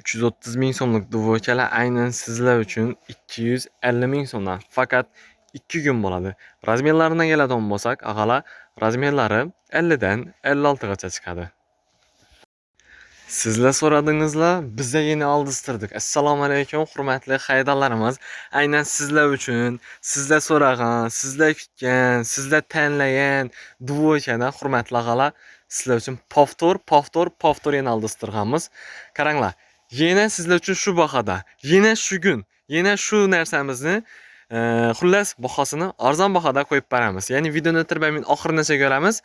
330 ming so'mlik dvojkalar aynan sizlar uchun 250 ming so'mdan faqat 2 kun bo'ladi. Razmerlaridan keladigan bo'lsak, ag'alar razmerlari 50 dan 56 gacha chiqadi. Sizlar so'radingizlar, biza yeni aldistirdik. Assalomu alaykum, hurmatli haydonlarimiz. Aynan sizlar uchun, sizlar so'ragan, sizlar kutgan, sizlar tanlagan dvojkadan hurmatli ag'alar, sizlar uchun povtor yana aldistirganmiz. Qaranglar, yana sizlar uchun shu bahada, yana shu kun, yana shu narsamizni xullas bahosini arzon bahada qo'yib beramiz. Ya'ni videoni o'tirmay oxirigacha ko'ramiz.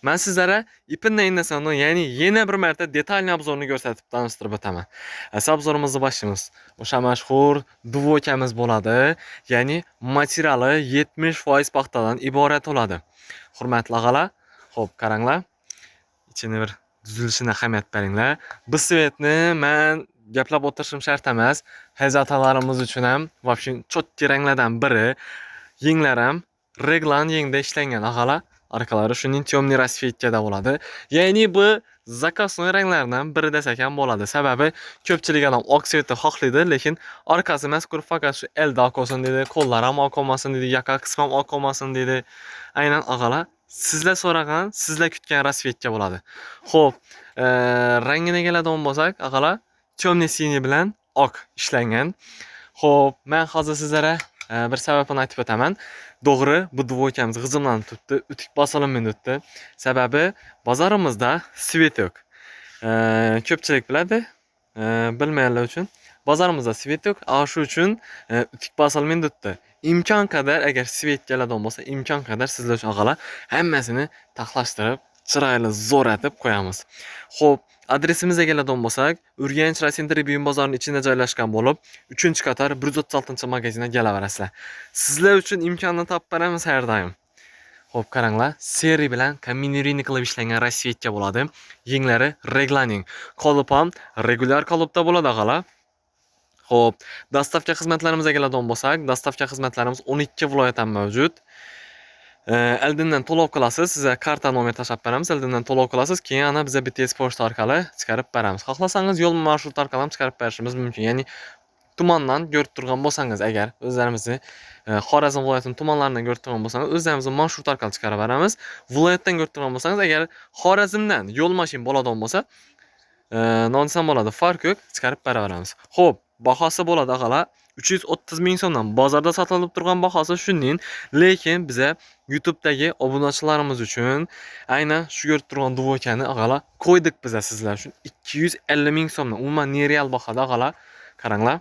Men sizlarga ipindan indasam, ya'ni yana bir marta detalniy obzorni ko'rsatib tanishtirib o'taman. Obzorimizni boshlaymiz. O'sha mashhur dvojkamiz bo'ladi. Ya'ni materiali 70% paxtadan iborat bo'ladi. Hurmatli ag'alar, xo'p, qaranglar. Ichini bir tuzilishini ahamiyat beringlar. Bu svetni men gaplab o'tirishim shart emas. Hajatalarimiz uchun ham вообще chotki ranglardan biri. Yenglar ham reglan yengda ishlangan ag'alar. Arkalari shuning temniy rasvetkada bo'ladi. Ya'ni bu zakasnoy ranglardan biri desak ham bo'ladi. Sababi ko'pchilik odam oq svetni xohlaydi, lekin orqasi mazkur faqat shu elda oq olsin dedi, qo'llar ham oq olmasin dedi, yoqa qismi ham oq olmasin dedi. Aynan ag'alar sizlar so'ragan, sizlar kutgan rasvetka bo'ladi. Xo'p, rangiga keladigan bo'lsak, ag'alar temniy siniy bilan oq ishlangan. Xo'p, men hozir sizlarga bir sababini aytib o'taman. To'g'ri, bu dvojkamiz g'ijimlanib turibdi, utik bosilib turibdi. Sababi bozorimizda svet yo'q. Ko'pchilik biladi, bilmaganlar uchun bozorimizda svet yo'q. Shu uchun utik bosilib turibdi. İmkan qadar agar svet keladigan bo'lsa, imkon qadar sizlar uchun ag'alar hammasini taxlashtirib, chiroyli zo'ratib qo'yamiz. Xo'p, adresimizga keladigan bo'lsak, Urganch Rasentri buyum bozorining ichida joylashgan bo'lib, 3-qator 136-magazinga kelaverasizlar. Sizlar uchun imkonni topib beramiz har doim. Xo'p, qaranglar, seri bilan kombinirованный qilib ishlangan rasvetka bo'ladi. Yenglari reglaning. Qolip ham regular qolipda bo'ladi ag'alar. Xo'p, dastavka xizmatlarimizga keladigan bo'lsak, dastavka xizmatlarimiz 12 viloyatdan mavjud. Oldindan to'lov qilasiz, sizga karta nomer tashab beramiz, oldindan to'lov qilasiz, keyin ana bizga BTS pochta orqali chiqarib beramiz. Xohlasangiz yo'l marshrut orqali ham chiqarib berishimiz mumkin. Ya'ni tumandan ko'rib turgan bo'lsangiz, agar o'zlarimizni Xorazm viloyatining tumanlaridan ko'rib turgan bo'lsangiz, o'zlarimizni marshrut orqali chiqarib beramiz. Viloyatdan ko'rib turgan bo'lsangiz, agar Xorazmdan yo'l mashin bo'ladigan bo'lsa, nonsam bo'ladi, farq yo'q, chiqarib beraveramiz. Xo'p, bahosi bo'ladi ag'alar 330 ming so'mdan bozorda sotilib turgan bahosi shuning, lekin biza YouTube'dagi obunachilarimiz uchun aynan shu ko'rib turgan dvojkani ag'alar qo'ydik biza sizlar uchun 250 ming so'mdan. Umuman nereal bahoda ag'alar. Qaranglar.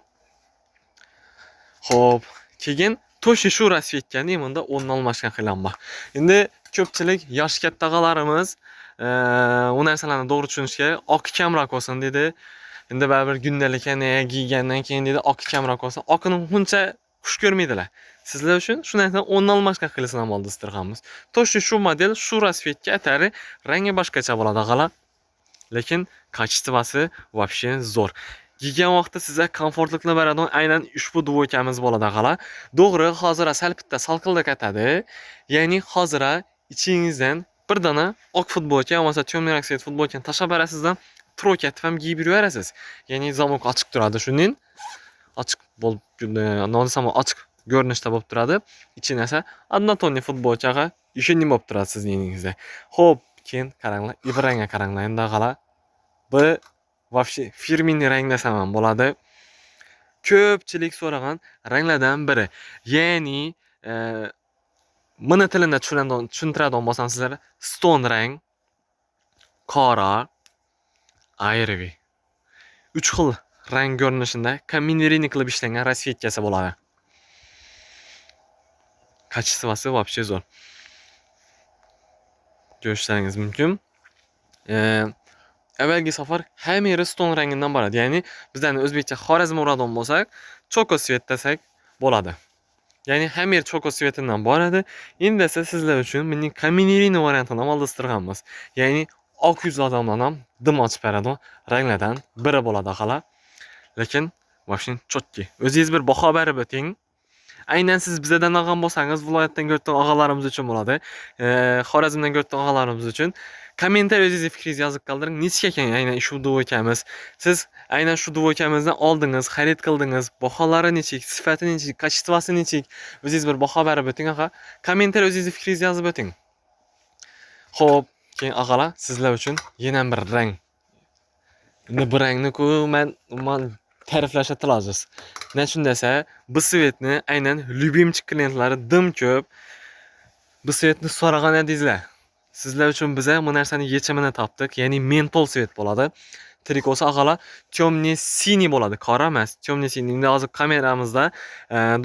Xo'p, keyin to'shi shu rasvetkani bunda o'rni almashgan qilam bor. Endi ko'pchilik yosh katta ag'alarimiz u narsalarni to'g'ri tushunishga oq kamroq olsin dedi. Endi baribir gündalik giygandan keyin dedi oq kamroq olsin. Oqni uncha xush ko'rmaydilar. Sizlar uchun shu narsani o'rni almashgan qilishni ham oldistirganmiz. To'shi shu model, shu rasvetka atari rangi boshqacha bo'ladi ag'alar. Lekin kачествоsi вообще zo'r. Giygan vaqtda sizga komfortlikni beradigan aynan ushbu dvojkamiz bo'ladi ag'alar. To'g'ri, hozir sal bitta salqinlik atadi. Ya'ni hozir ichingizdan bir dona oq futbolka yoki temniy rasvet futbolkani tashlab berasizdan trokatib ham giyib yuraverasiz. Ya'ni zamok ochiq turadi, shuning ochiq bo'lib, nonisam ochiq ko'rinishda bo'lib turadi. Ichini esa однотонный futbolkaga ishonib bo'lib turadi sizning yengingizda. Xo'p, keyin qaranglar, ibranga qaranglar endi ag'alar. Bu вообще firminniy rang desam ham bo'ladi. Ko'pchilik so'ragan ranglardan biri. Ya'ni meni tilida tushuntiradigan bo'lsam sizlar, stone rang, qora, ivory. 3 xil rang ko'rinishida kombinirованный qilib ishlangan rasvetkasi bo'ladi. Kачествоsi вообще zo'r. Ko'rishlaringiz mumkin. Avvalgi safar hamma yeri stone rangidan boradi. Ya'ni bizlarni o'zbekcha Xorazm uradigan bo'lsak, choko svet desak bo'ladi. Ya'ni hamma yer choko svetidan boradi. Endi esa sizlar uchun mening kombinirованный variantini ham oldistirganmiz. Ya'ni oq yuzli odamlar ham dim ochib beradigan ranglardan biri bo'ladi ag'alar. Lekin вообще chotki. O'zingiz bir baho berib o'ting. Aynan siz bizdan olgan bo'lsangiz, viloyatdan ko'rgan og'alarimiz uchun bo'ladi. Xorazmdan ko'rgan og'alarimiz uchun Kommentariy o'zingizni fikringizni yozib qoldiring. Necha ekan aynan shu duvokamiz? Siz aynan shu duvokamizdan oldingiz, xarid qildingiz. Baholari nechik, sifati nechik, kачествоsi nechik? O'zingiz bir baho berib o'ting, aka. Kommentariy o'zingizni fikringizni yozib o'ting. Xo'p, keyin agalar sizlar uchun yana bir rang. Endi bu rangni-ku men ta'riflashga tilojiz. Nechun desa, bu svetni aynan любимчик klientlari dim ko'p. Bu svetni so'ragan edingizlar. Sizlar uchun biz bu narsani yechimini topdik. Ya'ni mentol svet bo'ladi. Trikosi agalar temniy siniy bo'ladi, qora emas. Temniy siniy. Endi hozir kameramizda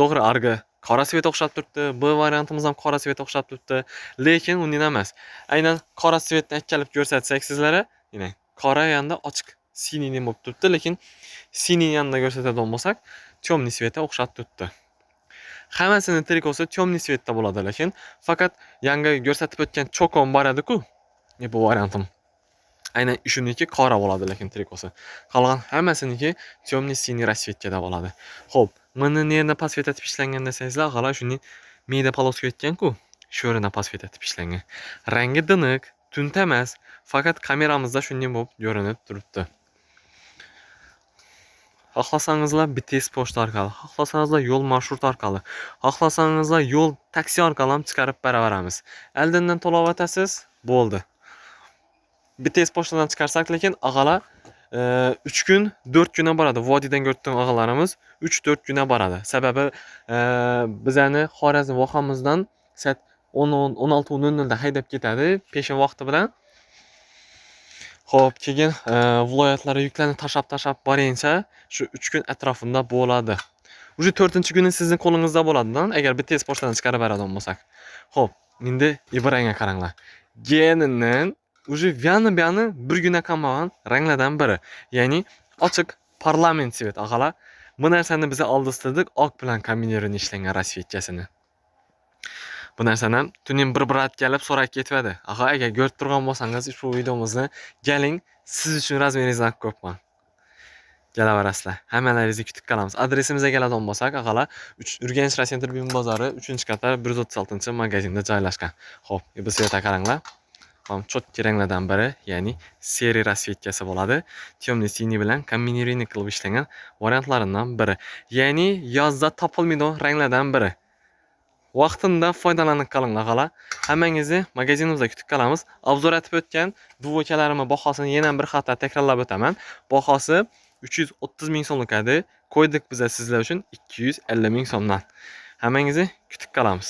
to'g'ri argi qora svet o'xshab turibdi. Bu variantimiz ham qora svet o'xshab turibdi. Lekin undan emas. Aynan qora svetni akkalib ko'rsatsak sizlarga, ya'ni qora yanda ochiq siniyni bo'lib turibdi, lekin siniy yanda ko'rsatadigan bo'lsak, temniy svetga o'xshab turibdi. Hammasini trikosi temniy svetda bo'ladi, lekin faqat yangi ko'rsatib o'tgan chokon bor edi-ku. Bu variantim. Aynan shuniki qora bo'ladi, lekin trikosi. Qolgan hammasiniki temniy siniy rasvetkada bo'ladi. Xo'p, buni nerda pasvet etib ishlangan desangizlar, g'ala shuni meyda poloska o'tgan-ku, shu yerda pasvet etib ishlangan. Rangi tiniq, tunta emas, faqat kameramizda shunday bo'lib ko'rinib turibdi. Xohlasangizlar BTS pochta orqali, xohlasangizlar yo'l marshrut orqali, xohlasangizlar yo'l taksi orqali ham chiqarib beraveramiz. Oldindan to'lab o'tasiz, bo'ldi. BTS pochtadan chiqarsak, lekin ag'alar 3 kun, 4 kun boradi. Vodiydan ko'rdim ag'alarimiz 3-4 kun boradi. Sababi bizani Xorazm vohamizdan soat 16:00 da haydab ketadi peshin vaqti bilan. Xo'p, keyin viloyatlarga yuklarni tashab boringcha, shu 3 kun atrofida bo'ladi. Uje 4-kuni sizning qo'lingizda bo'ladi-dan, agar BTS pochtadan chiqarib beradigan bo'lsak. Xo'p, endi ibranga qaranglar. Genining uje yana bir guna qolmagan ranglardan biri. Ya'ni ochiq parlament svet ag'alar. Bu narsani biz oldistirdik oq bilan kombinirованный ishlangan rasvetkasini. Bu narsani ham tunin bir brat kelib so'rab ketmadi. Agar ko'rib turgan bo'lsangiz, ushbu videomizni keling, siz uchun razmeringizni olib qo'yman. Kelaverasizlar. Hammalaringizni kutib qolamiz. Adresimizga keladigan bo'lsak, ag'alar Urganch Rasentr Buyum bozori 3-qator 136-magazinda joylashgan. Xo'p, bu svetga qaranglar. Ham chotki ranglardan biri, ya'ni seri rasvetkasi bo'ladi. Temniy siniy bilan kombinirованный qilib ishlangan variantlaridan biri. Ya'ni yozda topilmaydigan ranglardan biri. Vaqtida foydalanib qolinglar ag'alar. Hammangizni magazinimizda kutib qolamiz. Obzor etib o'tgan duvokalarimiz bahosini yana bir xato takrorlab o'taman. Bahosi 330 ming so'mlik edi. Qo'ydik biz sizlar uchun 250 ming so'mdan. Hammangizni kutib qolamiz.